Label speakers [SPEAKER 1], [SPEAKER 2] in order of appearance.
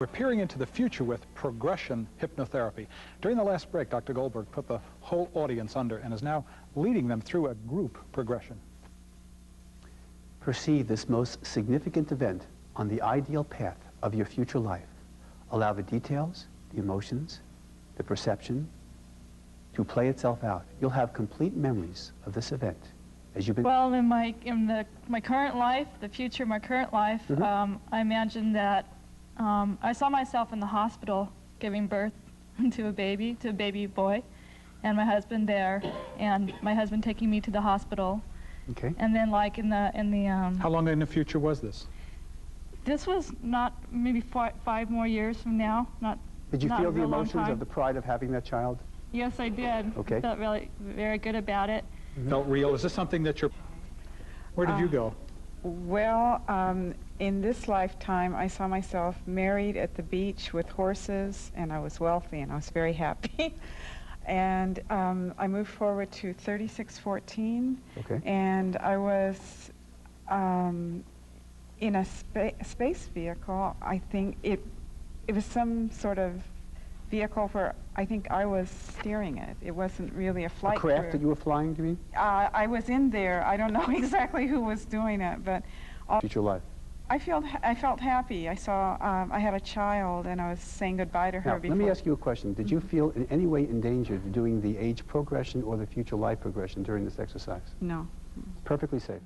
[SPEAKER 1] We're peering into the future with progression hypnotherapy. During the last break, Dr. Goldberg put the whole audience under and is now leading them through a group progression.
[SPEAKER 2] Perceive this most significant event on the ideal path of your future life. Allow the details, the emotions, the perception to play itself out. You'll have complete memories of this event as you've been...
[SPEAKER 3] Well, in my current life, the future of my current life, I imagine that I saw myself in the hospital giving birth to a baby boy, and my husband there, and my husband taking me to the hospital.
[SPEAKER 2] Okay.
[SPEAKER 3] And then, like in the
[SPEAKER 1] How long in the future was this?
[SPEAKER 3] This was not maybe 5 more years from now.
[SPEAKER 2] Did you feel the emotions
[SPEAKER 3] of
[SPEAKER 2] the pride of having that child?
[SPEAKER 3] Yes, I did.
[SPEAKER 2] Okay.
[SPEAKER 3] I felt really very good about it.
[SPEAKER 1] Felt real. Is this something that you're... Where did you go?
[SPEAKER 4] Well, in this lifetime, I saw myself married at the beach with horses, and I was wealthy, and I was very happy. And I moved forward to 3614,
[SPEAKER 2] okay.
[SPEAKER 4] And I was in a space vehicle. I think it was some sort of vehicle where I think I was steering it. It wasn't really a flight
[SPEAKER 2] crew. A craft
[SPEAKER 4] crew.
[SPEAKER 2] that you were flying, do you mean?
[SPEAKER 4] I was in there. I don't know exactly who was doing it, but...
[SPEAKER 2] Future life.
[SPEAKER 4] I felt happy. I saw, I had a child, and I was saying goodbye to her
[SPEAKER 2] Now,
[SPEAKER 4] before.
[SPEAKER 2] let me ask you a question. Did you feel in any way endangered doing the age progression or the future life progression during this exercise?
[SPEAKER 4] No.
[SPEAKER 2] Perfectly safe.